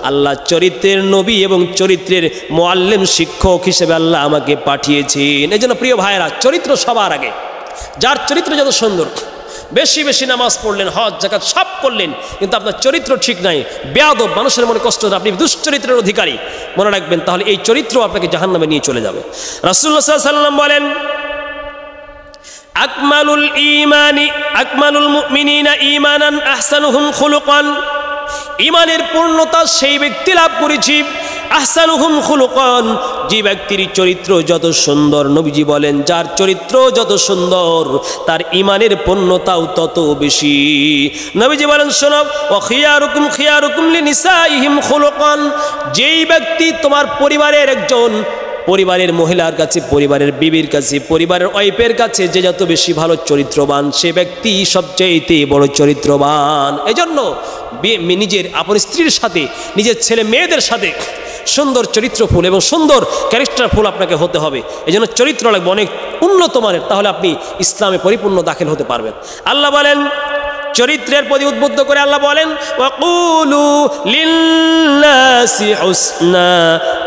আল্লাহ চরিত্রের নবী এবং চরিত্রের মুআল্লিম শিক্ষক হিসেবে আল্লাহ আমাকে পাঠিয়েছেন। এই জন্য প্রিয় ভাইয়েরা, চরিত্র সবার আগে। যার চরিত্র যত সুন্দর, বেশি বেশি নামাজ পড়লেন, হজ যাকাত সব করলেন, কিন্তু আপনার চরিত্র ঠিক নাই, বেয়াদব, মানুষের মনে কষ্ট, আপনি দুশ্চরিত্রের অধিকারী, মনে রাখবেন তাহলে এই চরিত্র আপনাকে জাহান্নামে নিয়ে চলে যাবে। রাসূলুল্লাহ সাল্লাল্লাহু আলাইহি ওয়াসাল্লাম বলেন আকমালুল মুমিনিনা ঈমানান আহসানুহুম খুলুকান। ঈমানের পূর্ণতা সেই ব্যক্তি লাভ করেছি আহসানুহুম খুলুকান, যে ব্যক্তির চরিত্র যত সুন্দর। নবীজি বলেন যার চরিত্র যত সুন্দর তার ঈমানের পূর্ণতাও তত বেশি। নবীজি বলেন শোনো, ওয়া খিয়ারুকুম খিয়ারুকুম লিনিসাইহিম খুলুকান, যেই ব্যক্তি তোমার পরিবারের একজন, পরিবারের মহিলার কাছে, পরিবারের বিবির কাছে, পরিবারের ওয়াইফের কাছে যে যত বেশি ভালো চরিত্রবান, সে ব্যক্তি সবচেয়ে বড় চরিত্রবান। এজন্য নিজের আপন স্ত্রীর সাথে, নিজের ছেলে মেয়েদের সাথে সুন্দর চরিত্রফুল এবং সুন্দর ক্যারেক্টারফুল আপনাকে হতে হবে। এই জন্য চরিত্র লাগবে অনেক উন্নত মানের, তাহলে আপনি ইসলামে পরিপূর্ণ দাখিল হতে পারবেন। আল্লাহ বলেন চরিত্রের প্রতি উদ্বুদ্ধ করে আল্লাহ বলেন ওয়াকুলু লিন্নাসি হুসনা।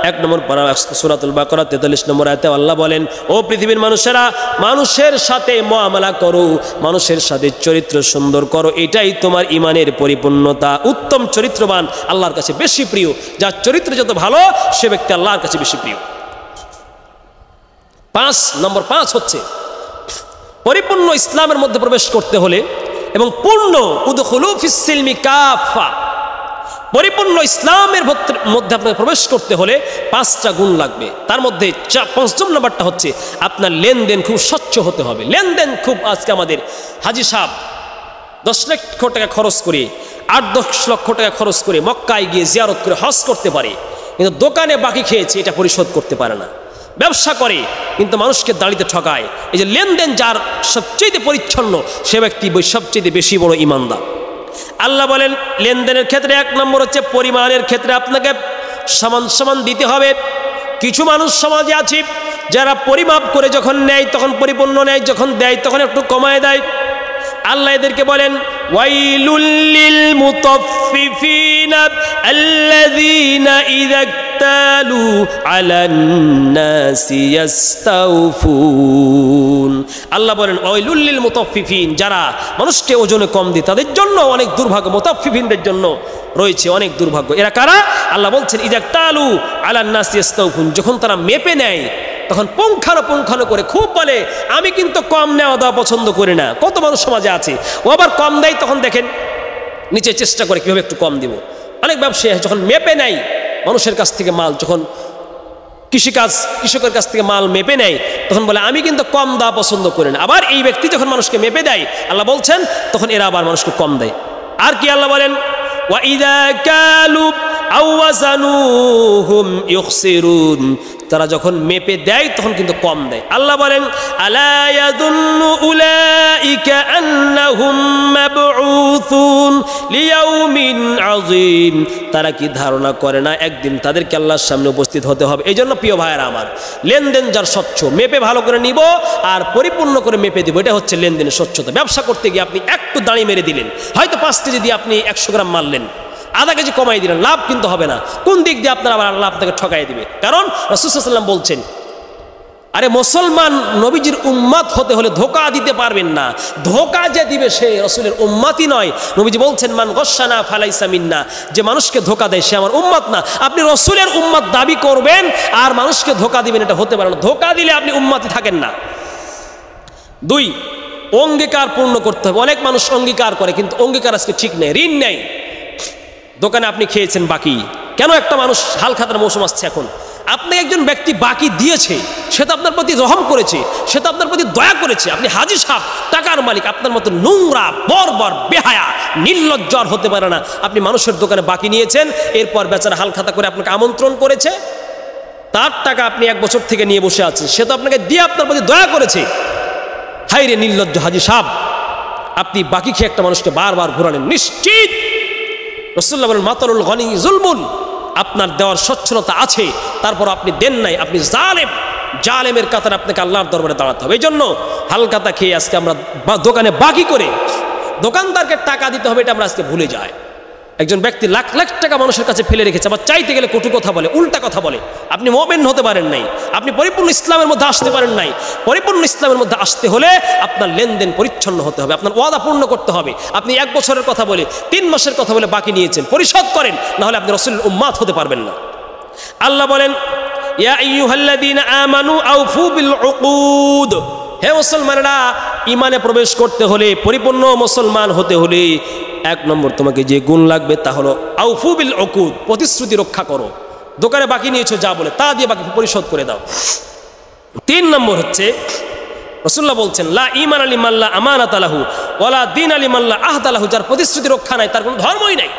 1 নম্বর পারা সূরাতুল বাকারা 43 নম্বর আয়াতে আল্লাহ বলেন ও পৃথিবীর মানুষেরা, মানুষের সাথে মুআমালা করো, মানুষের সাথে চরিত্র সুন্দর করো, এটাই তোমার ঈমানের পরিপূর্ণতা। উত্তম চরিত্রবান আল্লাহর কাছে বেশি প্রিয়। যার চরিত্র যত ভালো সে ব্যক্তি আল্লাহর কাছে বেশি প্রিয়। 5 হচ্ছে পরিপূর্ণ ইসলামের মধ্যে প্রবেশ করতে হলে এবং পূর্ণ উদখুলু ফিস সিলমি কাফা, পরিপূর্ণ ইসলামের মধ্যে আপনাকে প্রবেশ করতে হলে 5টা গুণ লাগবে। তার মধ্যে 5ম নাম্বারটা হচ্ছে আপনার লেনদেন খুব স্বচ্ছ হতে হবে। লেনদেন খুব, আজকে আমাদের হাজি সাহেব 10 লক্ষ টাকা খরচ করে, 8-10 লক্ষ টাকা খরচ করে মক্কায় গিয়ে জিয়ারত করে হজ করতে পারে, কিন্তু দোকানে বাকি খেয়েছে এটা পরিশোধ করতে পারে না। ব্যবসা করে কিন্তু মানুষকে দাঁড়িতে ঠকায়। এই যে লেনদেন যার সবচেয়ে পরিচ্ছন্ন, সে ব্যক্তি সবচেয়ে বেশি বড় ঈমানদার। আল্লাহ বলেন লেনদেনের ক্ষেত্রে 1 নম্বর হচ্ছে পরিমাণের ক্ষেত্রে আপনাকে সমান সমান দিতে হবে। কিছু মানুষ সমাজে আছে যারা পরিমাপ করে যখন নেয় তখন পরিপূর্ণ নেয়, যখন দেয় তখন একটু কমায় দেয়। আল্লাহ এদেরকে বলেন ওয়াইলুল লিল মুতাফফিফিনা আল্লাযীনা ইযা ইক্তালু আলান নাসি ইস্তাউফুন। আল্লাহ বলেন ওয়াইলুল লিল মুতাফফিফিন, যারা মানুষকে ওজনে কম দেয় তাদের জন্য অনেক দুর্ভাগ্য। মুতাফফিফিনদের জন্য রয়েছে অনেক দুর্ভাগ্য। এরা কারা? আল্লাহ বলছেন ইযা ইক্তালু আলান নাসি ইস্তাউফুন, যখন তারা মেপে নেয় তখন পুঙ্খানুপুঙ্খানু করে খুব বলে আমি কিন্তু কম নেওয়া দেওয়া পছন্দ করি না। কত মানুষ সমাজে আছে ও আবার কম দেয়, তখন দেখেন নিচে চেষ্টা করে কীভাবে একটু কম দিব। অনেক ব্যবসায়ী যখন মেপে নেয় মানুষের কাছ থেকে মাল, যখন কৃষকের কাছ থেকে মাল মেপে নেয় তখন বলে আমি কিন্তু কম দেওয়া পছন্দ করি না। আবার এই ব্যক্তি যখন মানুষকে মেপে দেয় আল্লাহ বলছেন তখন এরা আবার মানুষকে কম দেয়। আর কি আল্লাহ বলেন ওয়াইদা কালু আও ওয়াজানুহুম ইউখসিরুন, তারা যখন মেপে দেয় তখন কিন্তু কম দেয়। আল্লাহ বলেন আলা ইয়াযুন্নু উলাইকা আন্নাহুম মাবউসুন লিয়াউমিন আযীম, তারা কি ধারণা করে না একদিন তাদেরকে আল্লাহর সামনে উপস্থিত হতে হবে। এই জন্য প্রিয় ভাইয়েরা আমার, লেনদেন যার স্বচ্ছ, মেপে ভালো করে নিব আর পরিপূর্ণ করে মেপে দিব, এটা হচ্ছে লেনদেনের স্বচ্ছতা। ব্যবসা করতে গিয়ে আপনি একটু দাঁড়ি মেরে দিলেন, হয়তো 5 কেজি দিয়ে আপনি 100 গ্রাম মারলেন, আধা কেজি কমাই দিলেন, লাভ কিন্তু হবে না। কোন দিক দিয়ে আপনার আবার আল্লাহ আপনাকে ঠকাই দিবে? কারণ রাসূল সাল্লাল্লাহু আলাইহি ওয়াসাল্লাম বলছেন আরে মুসলমান নবীজির উম্মত হতে হলে ধোঁকা দিতে পারবেন না। ধোঁকা যে দিবে সে রাসূলের উম্মতই নয়। নবীজি বলছেন মান গশানা ফালাইসা মিন্না, যে মানুষকে ধোঁকা দেয় সে আমার উম্মত না। আপনি রাসূলের উম্মত দাবি করবেন আর মানুষকে ধোঁকা দিবেন, এটা হতে পারে না। ধোঁকা দিলে আপনি উম্মতই থাকেন না। 2, অঙ্গীকার পূর্ণ করতে হবে। অনেক মানুষ অঙ্গীকার করে কিন্তু অঙ্গীকার আজকে ঠিক নেই। ঋণ নেই, দোকানে আপনি খেয়েছেন বাকি, কেন একটা মানুষ হাল খাতার মৌসুম আসছে এখন, আপনি একজন ব্যক্তি বাকি দিয়েছে, সে তো আপনার প্রতি রহম করেছে, সে তো আপনার প্রতি দয়া করেছে। আপনি হাজি সাহেব, টাকার মালিক, আপনার মতো নোংরা বর্বর বেহায়া নির্লজ্জ আর হতে পারে না। আপনি মানুষের দোকানে বাকি নিয়েছেন, এরপর বেচারা হালখাতা করে আপনাকে আমন্ত্রণ করেছে, তার টাকা আপনি 1 বছর থেকে নিয়ে বসে আছেন, সে তো আপনাকে দিয়ে আপনার প্রতি দয়া করেছে। হাই রে নির্লজ্জ হাজি সাহেব, আপনি বাকি খেয়ে একটা মানুষকে বারবার ঘোরালেন। নিশ্চিত রাসূলুল্লাহ বলেন মাতালুল গনি জুলমুন, আপনার দেওয়ার সচ্ছলতা আছে, তারপর আপনি দেন নাই, আপনি জালেম। জালেমের কাতারে আপনাকে আল্লাহর দরবারে দাঁড়াতে হবে। এই জন্য হালখাতা খেয়ে আজকে আমরা দোকানে বাকি করে দোকানদারকে টাকা দিতে হবে, এটা আমরা আজকে ভুলে যাই। একজন ব্যক্তি লাখ লাখ টাকা মানুষের কাছে ফেলে রেখেছে, আবার চাইতে গেলে কটু কথা বলে, উল্টা কথা বলে। আপনি মুমিন হতে পারেন নাই, আপনি পরিপূর্ণ ইসলামের মধ্যে আসতে পারেন নাই। পরিপূর্ণ ইসলামের মধ্যে আসতে হলে আপনার লেনদেন পরিচ্ছন্ন হতে হবে, আপনার ওয়াদা পূর্ণ করতে হবে। আপনি 1 বছরের কথা বলে 3 মাসের কথা বলে বাকি নিয়েছেন, পরিশোধ করেন, না হলে আপনি রাসূলের উম্মত হতে পারবেন না। আল্লাহ বলেন ইয়া আইয়ুহাল্লাযীনা আমানু আউফু বিল উকুদ, হে মুসলমানেরা, ঈমানে প্রবেশ করতে হলে, পরিপূর্ণ মুসলমান হতে হলে 1 নম্বর তোমাকে যে গুণ লাগবে তা হলো আউফু বিল উকুদ, প্রতিশ্রুতি রক্ষা করো। দোকানে বাকি নিয়েছো যা বলে তা দিয়ে বাকি পরিশোধ করে দাও। 3 নম্বর হচ্ছে রাসূলুল্লাহ বলছেন লা ঈমান লিমান লা আমানাতা লাহু ওয়ালা দীন লিমান লা আহদা লাহু, যার প্রতিশ্রুতি রক্ষা নাই তার কোনো ধর্মই নাই।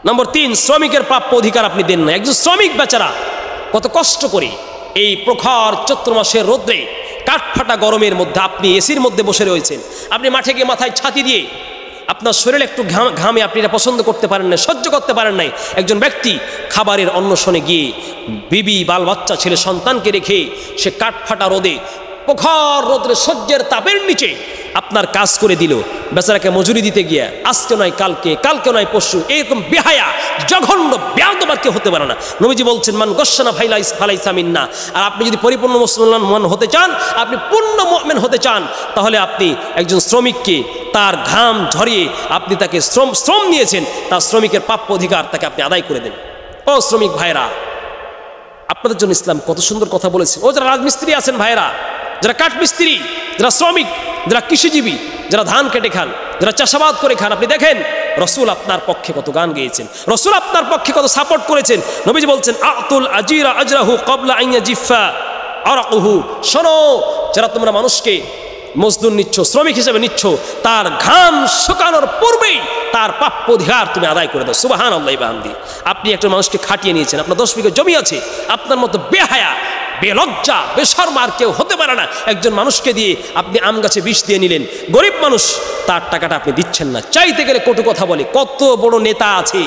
নম্বর 3, শ্রমিকের প্রাপ্য অধিকার আপনি দেন না। একজন শ্রমিক বেচারা কত কষ্ট করে এই প্রখর চৈত্র মাসের রোদ্রে কাঠফাটা গরমের মধ্যে আপনি এসির মধ্যে বসে রয়েছেন, আপনি মাঠে গিয়ে মাথায় ছাতি দিয়ে আপনার শরীরে একটু ঘামে, আপনি এটা পছন্দ করতে পারেন না, সহ্য করতে পারেন নাই। একজন ব্যক্তি খাবারের অন্বেষণে গিয়ে বিবি বাল বাচ্চা ছেলে সন্তানকে রেখে সে কাঠফাটা রোদে প্রখর রোদ্রে সহ্যের তাপের নিচে আপনার কাজ করে দিল, বেচারাকে মজুরি দিতে গিয়ে আজকে নয় কালকে, কালকে নয় পরশু, এরকম বেহায়া জঘন্য বেয়াদব কেউ হতে পারে না। নবীজি বলছেন মান গস্সানা ফালাইসা মিন্না। আর আপনি যদি পরিপূর্ণ মুসলমান হতে চান, আপনি পূর্ণ মুমিন হতে চান, তাহলে আপনি একজন শ্রমিককে তার ঘাম ঝরিয়ে আপনি তাকে শ্রম নিয়েছেন, তার শ্রমিকের প্রাপ্য অধিকার তাকে আপনি আদায় করে দেন। ও শ্রমিক ভাইরা, আপনাদের জন্য ইসলাম কত সুন্দর কথা বলেছে। ও যারা রাজমিস্ত্রি আছেন ভাইরা, যারা কাঠমিস্ত্রি, যারা শ্রমিক, যারা কৃষিজীবী, যারা ধান কেটে খান, যারা চাষাবাদ করে খান, আপনি দেখেন রাসূল আপনার পক্ষে কত গান গেয়েছেন, রাসূল আপনার পক্ষে কত সাপোর্ট করেছেন। নবীজি বলছেন আতুল আজিরা আজরাহু ক্বাবলা আন ইয়াজিফা আরাকুহু, শোনো যারা তোমরা মানুষকে মজদুর নিচ্ছ, শ্রমিক হিসেবে নিচ্ছ, তার ঘাম শুকানোর পূর্বেই তার প্রাপ্য অধিকার তুমি আদায় করে দাও। সুবহানাল্লাহি ওয়া বিহামদিহি। আপনি একটা মানুষকে খাটিয়ে নিয়েছেন, আপনার 10 বিঘা জমি আছে, আপনার মতো বেহায়া বেলজ্জা বেশরম আর কেউ হতে পারে না। একজন মানুষকে দিয়ে আপনি আম গাছে বিষ দিয়ে নিলেন, গরিব মানুষ, তার টাকাটা আপনি দিচ্ছেন না, চাইতে গেলে কটু কথা বলে। কত বড় নেতা আছে,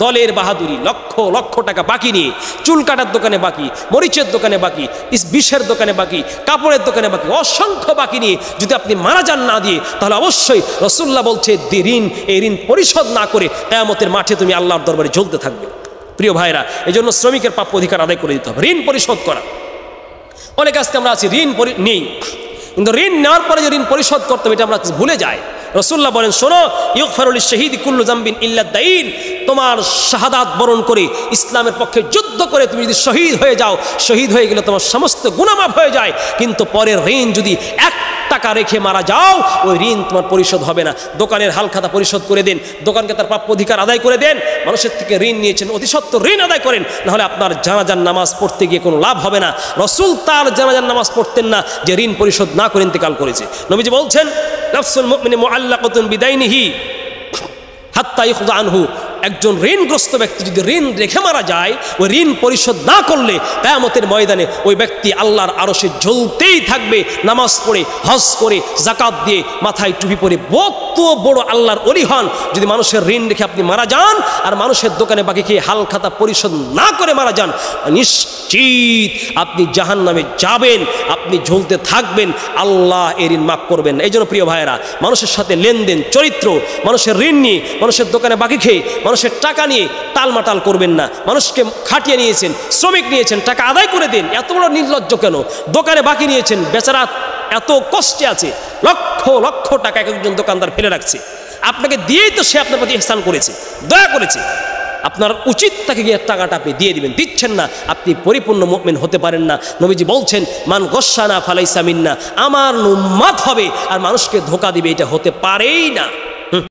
দলের বাহাদুরি, লক্ষ লক্ষ টাকা বাকি নিয়ে চুল কাটার দোকানে বাকি, মরিচের দোকানে বাকি, বিষের দোকানে বাকি, কাপড়ের দোকানে বাকি, অসংখ্য বাকি নিয়ে যদি আপনি মারা যান না দিয়ে, তাহলে অবশ্যই রাসূলুল্লাহ বলছে এই ঋণ পরিশোধ না করে কিয়ামতের মাঠে তুমি আল্লাহর দরবারে জ্বলতে থাকবে। প্রিয় ভাইরা, এই জন্য শ্রমিকের প্রাপ্য অধিকার আদায় করে দিতে হবে, ঋণ পরিশোধ করা। অনেক আজকে আমরা আছি ঋণ নেই, কিন্তু ঋণ নেওয়ার পরে যে ঋণ পরিশোধ করতে হবে এটা আমরা ভুলে যাই। রাসূলুল্লাহ বলেন শোনো ইগফারু লিশ-শাহীদি কুল্লু যামবিন ইল্লা দাইন, তোমার শাহাদাত বরণ করে ইসলামের পক্ষে যুদ্ধ করে তুমি যদি শহীদ হয়ে যাও, শহীদ হয়ে গেলে তোমার সমস্ত গুনাহ মাফ হয়ে যায়, কিন্তু পরের ঋণ যদি 1 টাকা রেখে মারা যাও, ওই ঋণ তোমার পরিশোধ হবে না। দোকানের হালখাতা পরিশোধ করে দেন, দোকানকে তার প্রাপ্য অধিকার আদায় করে দেন। মানুষের থেকে ঋণ নিয়েছেন, অতি সত্ত্বর ঋণ আদায় করেন, নাহলে আপনার জানাজার নামাজ পড়তে গিয়ে কোনো লাভ হবে না। রাসূল তার জানাজার নামাজ পড়তেন না যে ঋণ পরিশোধ না করে ইন্তেকাল করেছে। নবীজি বলছেন নাফসুল মুমিনি মুআল্লাকাতুন বিদাইনিহি হাত্তা ইউখযা আনহু, একজন ঋণগ্রস্ত ব্যক্তি যদি ঋণ রেখে মারা যায়, ওই ঋণ পরিশোধ না করলে কিয়ামতের ময়দানে ওই ব্যক্তি আল্লাহর আরশে জ্বলতেই থাকবে। নামাজ পড়ে, হজ করে, যাকাত দিয়ে, মাথায় টুপি পরে কত বড় আল্লাহর ওলি হন, যদি মানুষের ঋণ রেখে আপনি মারা যান আর মানুষের দোকানে বাকি খেয়ে হাল খাতা পরিশোধ না করে মারা যান, নিশ্চিত আপনি জাহান্নামে যাবেন, আপনি ঝুলতে থাকবেন, আল্লাহ এর ঋণ মাফ করবেন না। এই জন্য প্রিয় ভাইয়েরা, মানুষের সাথে লেনদেন, চরিত্র, মানুষের ঋণ নিয়ে, মানুষের দোকানে বাকি খেয়ে, মানুষের টাকা নিয়ে টালমাটাল করবেন না। মানুষকে খাটিয়ে নিয়েছেন, শ্রমিক নিয়েছেন, টাকা আদায় করে দেন। এত বড় নির্লজ্জ কেন? দোকানে বাকি নিয়েছেন, বেচারা এত কষ্টে আছে, লক্ষ লক্ষ টাকা একজন দোকানদার ফেলে রাখছে, আপনাকে দিয়েই তো সে আপনার প্রতি ইহসান করেছে, দয়া করেছে। আপনার উচিত তাকে গিয়ে টাকাটা আপনি দিয়ে দিবেন, দিচ্ছেন না, আপনি পরিপূর্ণ মুমিন হতে পারেন না। নবীজি বলছেন মান গস্সানা ফালাইসা মিন্না, আমার উম্মত হবে আর মানুষকে ধোঁকা দিবে, এটা হতে পারেই না।